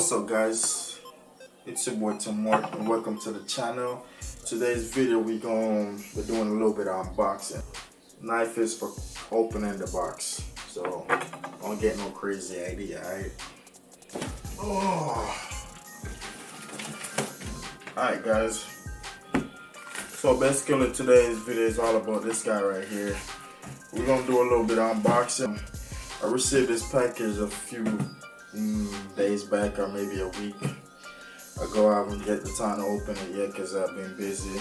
What's up, guys? It's your boy Tim Mark and welcome to the channel. Today's video we're doing a little bit of unboxing. Knife is for opening the box, so don't get no crazy idea, alright? Alright guys, so basically today's video is all about this guy right here. We're gonna do a little bit of unboxing. I received this package a few days back, or maybe a week ago. I haven't get the time to open it yet because I've been busy.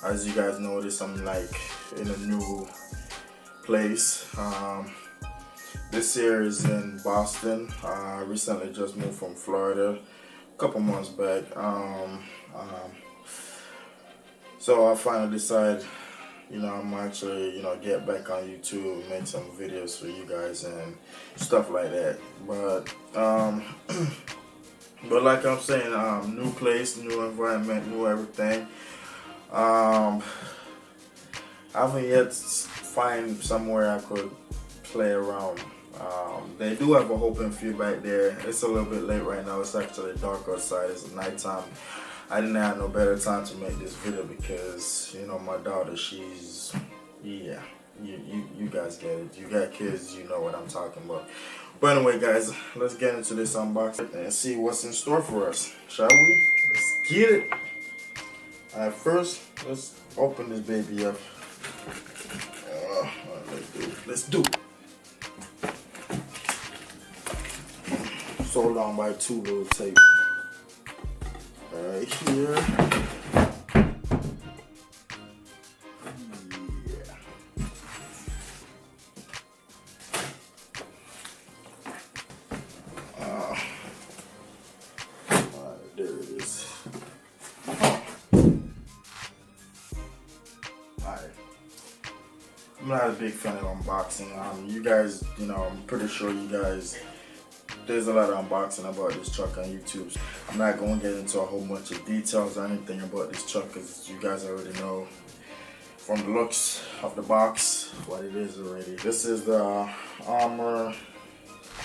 As you guys notice, I'm like in a new place. This here is in Boston. I recently just moved from Florida a couple months back. So I finally decided, I'm actually, get back on YouTube and make some videos for you guys and stuff like that. But like I'm saying, new place, new environment, new everything. I haven't yet find somewhere I could play around. They do have a open field back there. It's a little bit late right now. It's actually dark outside. It's nighttime. I didn't have no better time to make this video because, my daughter, she's, yeah, you guys get it. You got kids, you know what I'm talking about. But anyway, guys, let's get into this unboxing and see what's in store for us, shall we? Let's get it. Alright, first, let's open this baby up. Let's do it. Sold on by two little tape. Right here. There it is. Alright. I'm not a big fan of unboxing. You guys, I'm pretty sure you guys, there's a lot of unboxing about this truck on YouTube. I'm not going to get into a whole bunch of details or anything about this truck because you guys already know from the looks of the box what it is already. This is the Arrma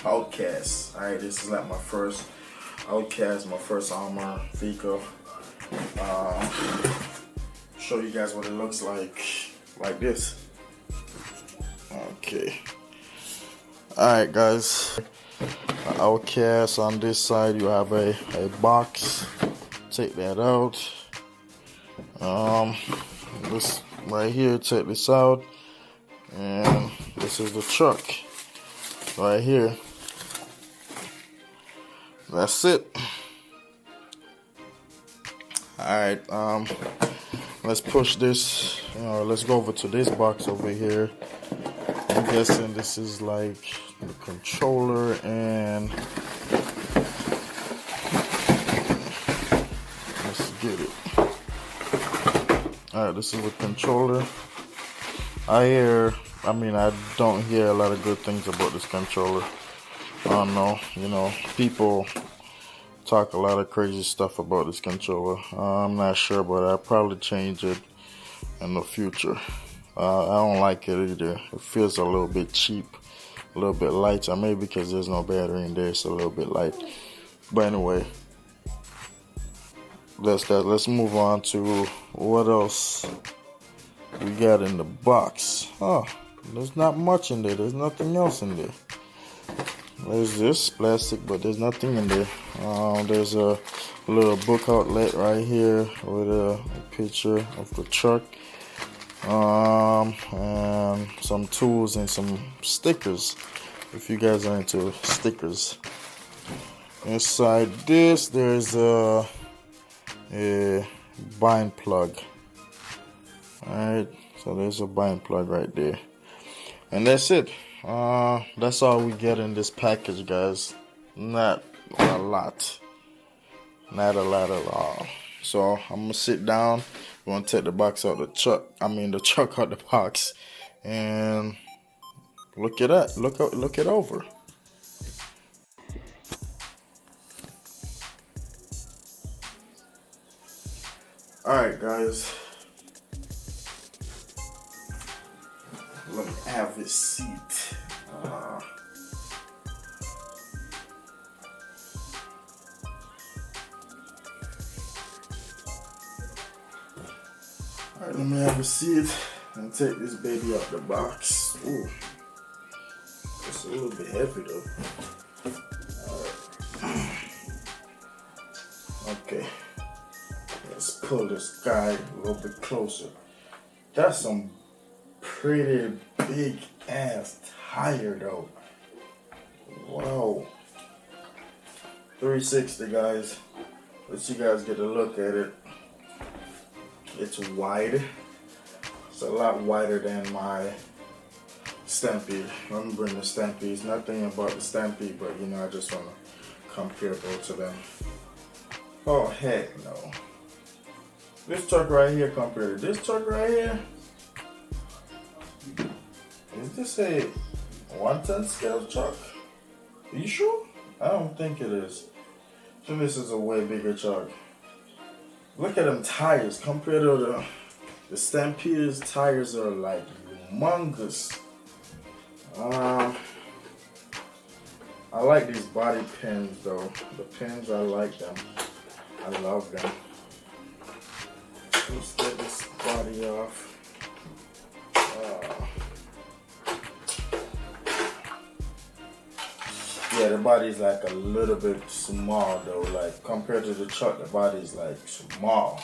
Outcast. Alright, this is like my first Outcast, my first Arrma vehicle. Show you guys what it looks like this. Okay. Alright guys, Outcast. On this side you have a box. Take that out. This right here, take this out, and this is the truck right here. That's it. Alright, let's push this, let's go over to this box over here. I'm guessing this is like the controller and let's get it. Alright, this is the controller. I don't hear a lot of good things about this controller. I don't know, people talk a lot of crazy stuff about this controller. I'm not sure, but I'll probably change it in the future. I don't like it either. It feels a little bit cheap, a little bit light. Maybe because there's no battery in there, it's a little bit light. But anyway, let's move on to what else we got in the box. There's not much in there. There's nothing else in there. There's this plastic, but there's nothing in there. There's a little book outlet right here with a picture of the truck. And some tools and some stickers, if you guys are into stickers. Inside this, there's a bind plug. Alright, so there's a bind plug right there, and that's it. That's all we get in this package, guys. Not a lot at all. So I'm gonna sit down. We're gonna take the box out the truck. The truck out the box, and look at that. Look it over. All right, guys. Let me have this seat. Let me have a seat and take this baby out the box. Ooh, it's a little bit heavy though. Alright. Okay, let's pull this guy a little bit closer. That's some pretty big ass tire though. Wow. 360, guys. Let you guys get a look at it. It's wide. It's a lot wider than my Stampede. Let me bring the Stampede. Nothing about the Stampede, but you know, I just want to compare both of them. Oh heck no. This truck right here compared to this truck right here. Is this a 1-ton scale truck? Are you sure? I don't think it is. I think this is a way bigger truck. Look at them tires compared to the Stampede's tires are like humongous. I like these body pins though. The pins, I like them. I love them. Let's get this body off. Yeah, the body's like a little bit small though. Like compared to the truck, the body's like small.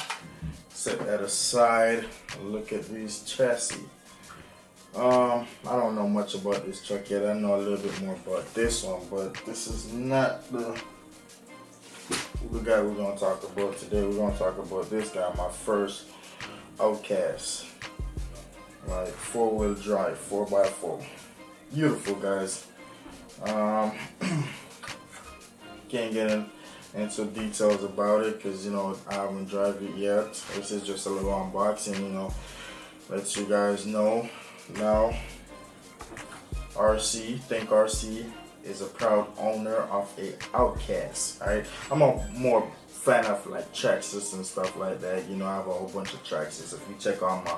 Set that aside. Look at these chassis. I don't know much about this truck yet. I know a little bit more about this one, but this is not the guy we're gonna talk about today. We're gonna talk about this guy, my first Outcast, like 4-wheel drive, 4x4. Beautiful, guys. Can't get into details about it because you know I haven't drive it yet. This is just a little unboxing, you know, let you guys know. Now, RC is a proud owner of a Outcast. Alright, I'm a more fan of like Traxxas and stuff like that. You know, I have a whole bunch of Traxxas. If you check on my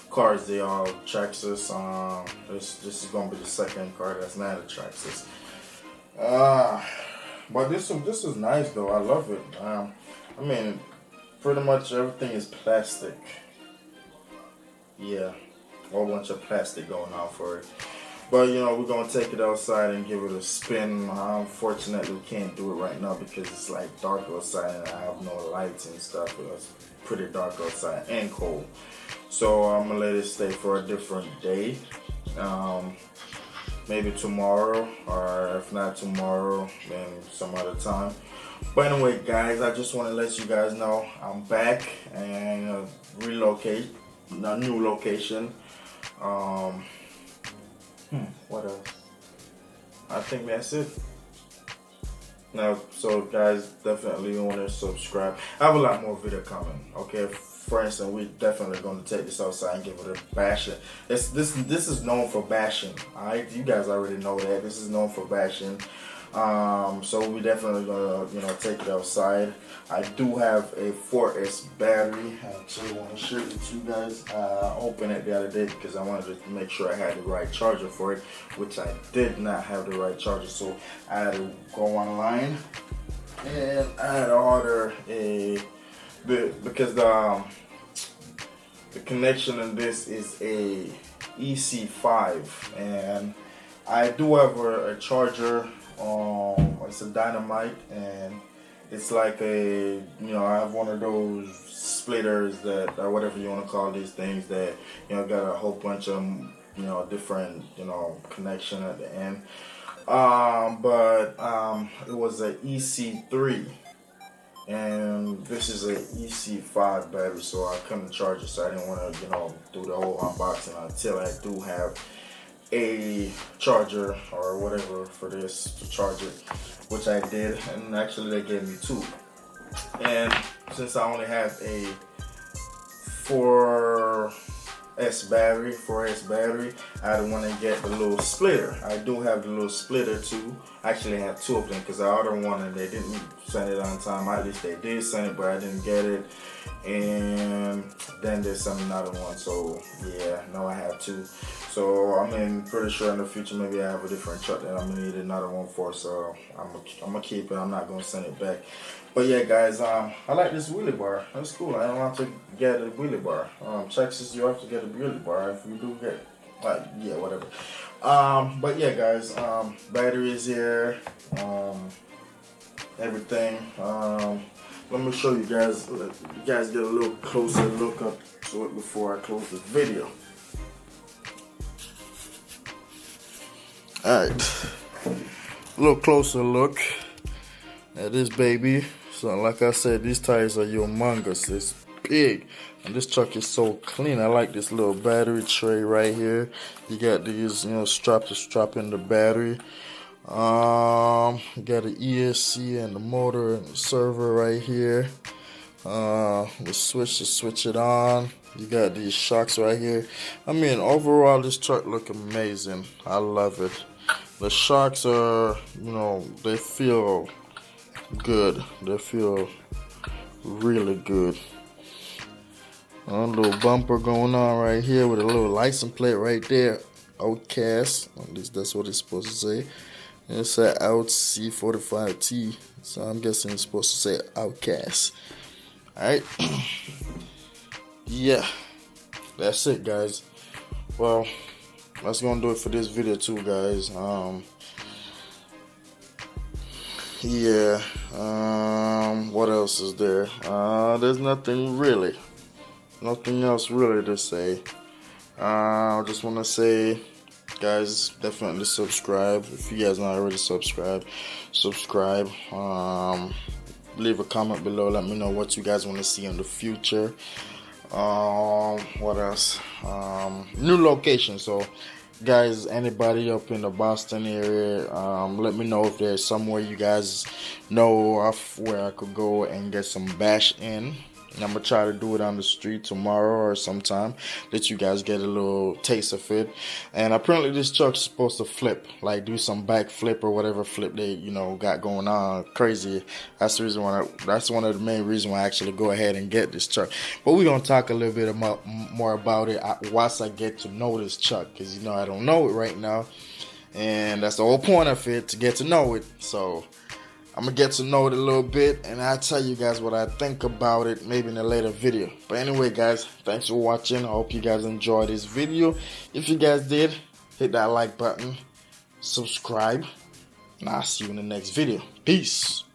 cars, they all Traxxas. This is gonna be the second car that's not a Traxxas. But this is nice though. I love it. I mean, pretty much everything is plastic. Yeah, a whole bunch of plastic going on for it. But you know, we're gonna take it outside and give it a spin. Unfortunately, we can't do it right now because it's like dark outside and I have no lights and stuff. It's pretty dark outside and cold. So I'm gonna let it stay for a different day. Maybe tomorrow, or if not tomorrow, then some other time. But anyway, guys, I just want to let you guys know I'm back and relocate, a new location. What else? I think that's it. Now, so guys, definitely want to subscribe. I have a lot more video coming. Okay, for instance, we're definitely going to take this outside and give it a bashing. This is known for bashing. Alright, you guys already know that. This is known for bashing. So we definitely gonna, you know, take it outside. I do have a 4S battery. I actually want to share it with you guys. I opened it the other day because I wanted to make sure I had the right charger for it, which I did not have the right charger. So I had to go online and I had to order because the connection in this is a EC5, and I do have a charger. It's a dynamite, and it's like a, you know, I have one of those splitters that, or whatever you want to call these things, that, you know, got a whole bunch of, you know, different, you know, connection at the end. But it was a EC3, and this is a EC5 battery, so I couldn't charge it, so I didn't want to, you know, do the whole unboxing until I do have a charger or whatever for this to charge it, which I did, and actually they gave me two. And since I only have a S battery, 4S battery. I didn't want to get the little splitter. I do have the little splitter too. Actually, I have two of them because I ordered one and they didn't send it on time. At least they did send it, but I didn't get it. And then they sent another one. So yeah, now I have two. So I mean, pretty sure in the future maybe I have a different truck that I'm gonna need another one for. So I'm gonna keep it. I'm not gonna send it back. But yeah, guys, I like this wheelie bar. That's cool. I don't have to get a wheelie bar. Texas, you have to get a wheelie bar if you do get, yeah, whatever. But yeah, guys, battery is here. Everything. Let me show you guys. Let you guys get a little closer look up to it before I close this video. All right, a little closer look at this baby. So like I said, these tires are humongous. It's big, and this truck is so clean. I like this little battery tray right here. You got these, strap to strap in the battery. You got the ESC and the motor and the server right here. The switch to switch it on. You got these shocks right here. I mean, overall, this truck look amazing. I love it. The shocks are, they feel good. They feel really good. A little bumper going on right here with a little license plate right there. Outcast. At least that's what it's supposed to say. And it said Out C45T. So I'm guessing it's supposed to say Outcast. Alright. Yeah. That's it, guys. Well, that's gonna do it for this video too, guys. Yeah, what else is there? There's nothing else really to say. I just want to say, guys, definitely subscribe. If you guys not already subscribed, subscribe. Leave a comment below. Let me know what you guys want to see in the future. What else? New location. So guys, anybody up in the Boston area, let me know if there's somewhere you guys know of where I could go and get some bash in. And I'm gonna try to do it on the street tomorrow or sometime, let you guys get a little taste of it. And apparently this truck's supposed to flip, like do some back flip or whatever flip they got going on. Crazy. That's the reason why. That's one of the main reasons why I actually go ahead and get this truck. But we're gonna talk a little bit more about it once I get to know this truck, because I don't know it right now, and that's the whole point of it, to get to know it. So I'm gonna get to know it a little bit, and I'll tell you guys what I think about it maybe in a later video. But anyway, guys, thanks for watching. I hope you guys enjoyed this video. If you guys did, hit that like button, subscribe, and I'll see you in the next video. Peace.